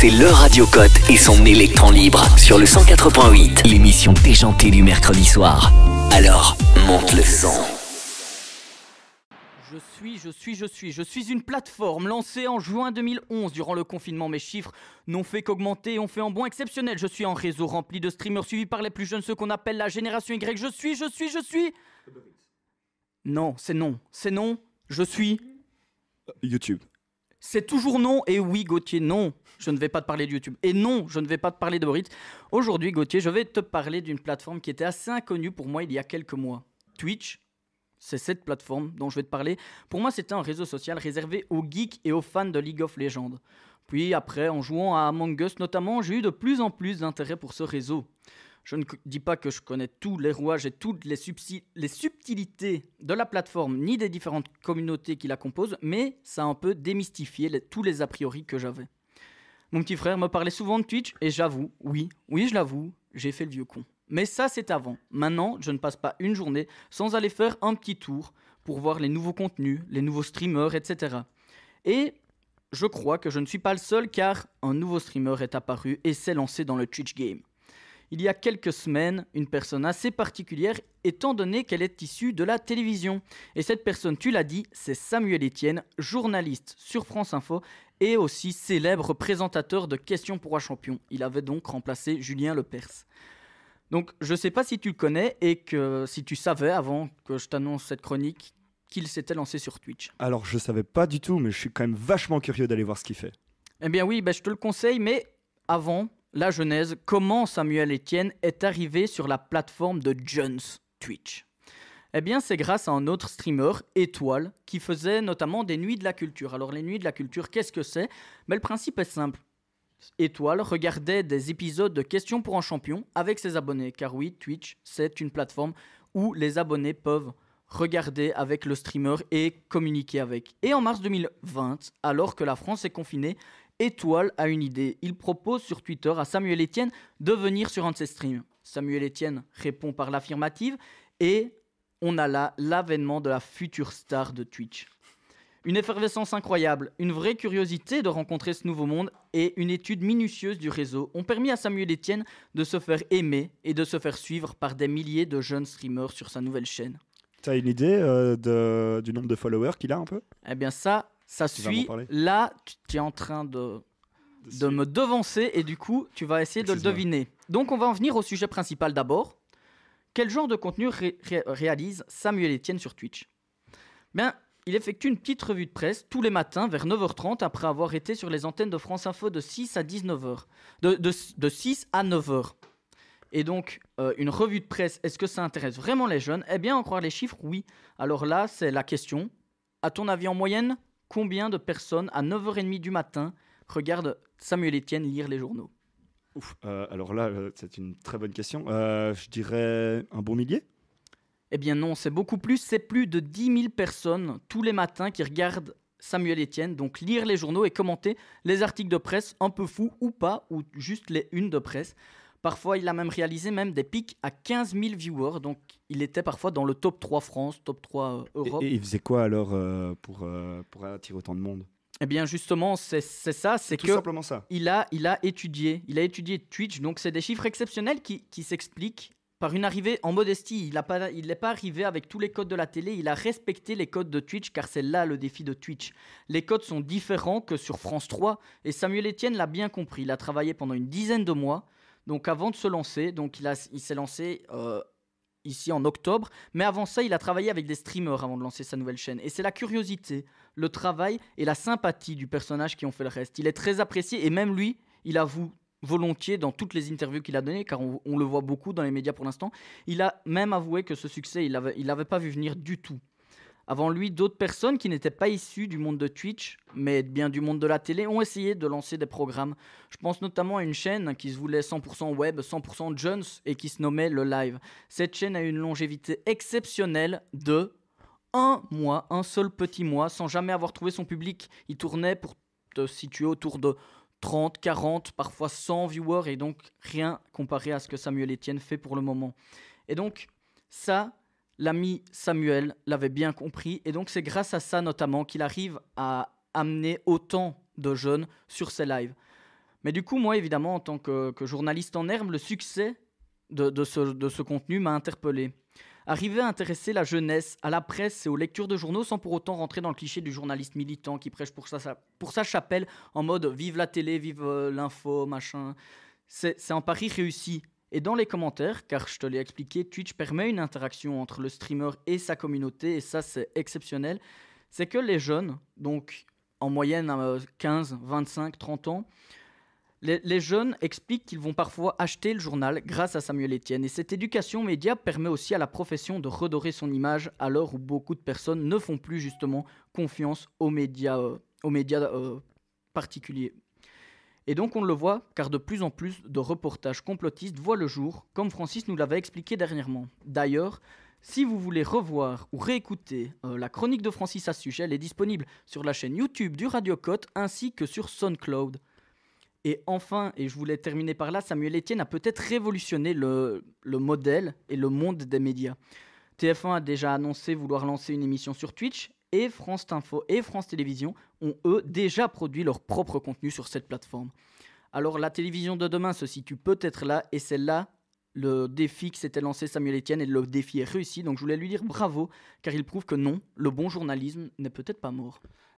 C'est le Radio Cote et son électron libre sur le 104.8, l'émission déjantée du mercredi soir. Alors, monte le son. Je suis une plateforme lancée en juin 2011 durant le confinement. Mes chiffres n'ont fait qu'augmenter et ont fait un bond exceptionnel. Je suis un réseau rempli de streamers suivis par les plus jeunes, ceux qu'on appelle la génération Y. Je suis... Non, c'est non. Je suis... YouTube. C'est toujours non. Et oui, Gauthier, non, je ne vais pas te parler de YouTube. Et non, je ne vais pas te parler de Uber Eats. Aujourd'hui, Gauthier, je vais te parler d'une plateforme qui était assez inconnue pour moi il y a quelques mois. Twitch. C'est cette plateforme dont je vais te parler. Pour moi, c'était un réseau social réservé aux geeks et aux fans de League of Legends. Puis après, en jouant à Among Us notamment, j'ai eu de plus en plus d'intérêt pour ce réseau. Je ne dis pas que je connais tous les rouages et toutes les subtilités de la plateforme, ni des différentes communautés qui la composent, mais ça a un peu démystifié tous les a priori que j'avais. Mon petit frère me parlait souvent de Twitch, et j'avoue, oui, je l'avoue, j'ai fait le vieux con. Mais ça, c'est avant. Maintenant, je ne passe pas une journée sans aller faire un petit tour pour voir les nouveaux contenus, les nouveaux streamers, etc. Et je crois que je ne suis pas le seul, car un nouveau streamer est apparu et s'est lancé dans le Twitch game. Il y a quelques semaines, une personne assez particulière, étant donné qu'elle est issue de la télévision. Et cette personne, tu l'as dit, c'est Samuel Etienne, journaliste sur France Info et aussi célèbre présentateur de Questions pour un champion. Il avait donc remplacé Julien Lepers. Donc, je ne sais pas si tu le connais et que si tu savais, avant que je t'annonce cette chronique, qu'il s'était lancé sur Twitch. Alors, je savais pas du tout, mais je suis quand même vachement curieux d'aller voir ce qu'il fait. Eh bien oui, je te le conseille, mais avant la genèse, comment Samuel Etienne est arrivé sur la plateforme de Jones Twitch? Eh bien, c'est grâce à un autre streamer, Étoile, qui faisait notamment des nuits de la culture. Alors, les nuits de la culture, qu'est-ce que c'est? Le principe est simple. Étoile regardait des épisodes de Questions pour un champion avec ses abonnés. Car oui, Twitch, c'est une plateforme où les abonnés peuvent regarder avec le streamer et communiquer avec. Et en mars 2020, alors que la France est confinée, Étoile a une idée. Il propose sur Twitter à Samuel Etienne de venir sur un de ses streams. Samuel Etienne répond par l'affirmative et on a là l'avènement de la future star de Twitch. Une effervescence incroyable, une vraie curiosité de rencontrer ce nouveau monde et une étude minutieuse du réseau ont permis à Samuel Etienne de se faire aimer et de se faire suivre par des milliers de jeunes streamers sur sa nouvelle chaîne. T'as une idée du nombre de followers qu'il a un peu? Eh bien ça suit. Là, tu es en train de me devancer et du coup, tu vas essayer de le deviner. Donc on va en venir au sujet principal d'abord. Quel genre de contenu réalise Samuel Etienne sur Twitch? Bien, il effectue une petite revue de presse tous les matins vers 9h30 après avoir été sur les antennes de France Info de 6 à 19h. De 6 à 9h. Et donc, une revue de presse, est-ce que ça intéresse vraiment les jeunes? Eh bien, en croire les chiffres, oui. Alors là, c'est la question. À ton avis, en moyenne, combien de personnes à 9h30 du matin regardent Samuel Etienne lire les journaux? Alors là, c'est une très bonne question. Je dirais un bon millier? Eh bien non, c'est beaucoup plus. C'est plus de 10 000 personnes tous les matins qui regardent Samuel Etienne, donc lire les journaux et commenter les articles de presse un peu fous ou pas, ou juste les unes de presse. Parfois, il a même réalisé des pics à 15 000 viewers, donc il était parfois dans le top 3 France, top 3 Europe. Et il faisait quoi alors pour attirer autant de monde? Eh bien justement, c'est ça, c'est tout que simplement ça. Il a étudié Twitch, donc c'est des chiffres exceptionnels qui s'expliquent par une arrivée en modestie. Il n'est pas arrivé avec tous les codes de la télé, il a respecté les codes de Twitch, car c'est là le défi de Twitch. Les codes sont différents que sur France 3, et Samuel Etienne l'a bien compris. Il a travaillé pendant une dizaine de mois, donc avant de se lancer, donc il s'est lancé ici en octobre, mais avant ça, il a travaillé avec des streamers avant de lancer sa nouvelle chaîne. Et c'est la curiosité, le travail et la sympathie du personnage qui ont fait le reste. Il est très apprécié, et même lui, il avoue volontiers dans toutes les interviews qu'il a données, car on le voit beaucoup dans les médias pour l'instant, il a même avoué que ce succès, il l'avait pas vu venir du tout. Avant lui, d'autres personnes qui n'étaient pas issues du monde de Twitch, mais bien du monde de la télé, ont essayé de lancer des programmes. Je pense notamment à une chaîne qui se voulait 100% web, 100% Jones, et qui se nommait Le Live. Cette chaîne a une longévité exceptionnelle de 1 mois, un seul petit mois, sans jamais avoir trouvé son public. Il tournait, pour te situer, autour de 30, 40, parfois 100 viewers, et donc rien comparé à ce que Samuel Etienne fait pour le moment. Et donc, ça, l'ami Samuel l'avait bien compris, et donc c'est grâce à ça notamment qu'il arrive à amener autant de jeunes sur ses lives. Mais du coup, moi, évidemment, en tant que journaliste en herbe, le succès de ce contenu m'a interpellé. Arriver à intéresser la jeunesse à la presse et aux lectures de journaux sans pour autant rentrer dans le cliché du journaliste militant qui prêche pour sa chapelle en mode vive la télé, vive l'info, machin. C'est un pari réussi. Et dans les commentaires, car je te l'ai expliqué, Twitch permet une interaction entre le streamer et sa communauté, et ça c'est exceptionnel. C'est que les jeunes, donc en moyenne 15, 25, 30 ans, les jeunes expliquent qu'ils vont parfois acheter le journal grâce à Samuel Etienne. Et cette éducation média permet aussi à la profession de redorer son image à l'heure où beaucoup de personnes ne font plus justement confiance aux médias particuliers. Et donc on le voit car de plus en plus de reportages complotistes voient le jour, comme Francis nous l'avait expliqué dernièrement. D'ailleurs, si vous voulez revoir ou réécouter la chronique de Francis à ce sujet, elle est disponible sur la chaîne YouTube du Radio Cote ainsi que sur SoundCloud. Et enfin, et je voulais terminer par là, Samuel Etienne a peut-être révolutionné le modèle et le monde des médias. TF1 a déjà annoncé vouloir lancer une émission sur Twitch et France Info et France Télévisions ont eux déjà produit leur propre contenu sur cette plateforme. Alors la télévision de demain se situe peut-être là et c'est là le défi que s'était lancé Samuel Etienne et le défi est réussi. Donc je voulais lui dire bravo car il prouve que non, le bon journalisme n'est peut-être pas mort.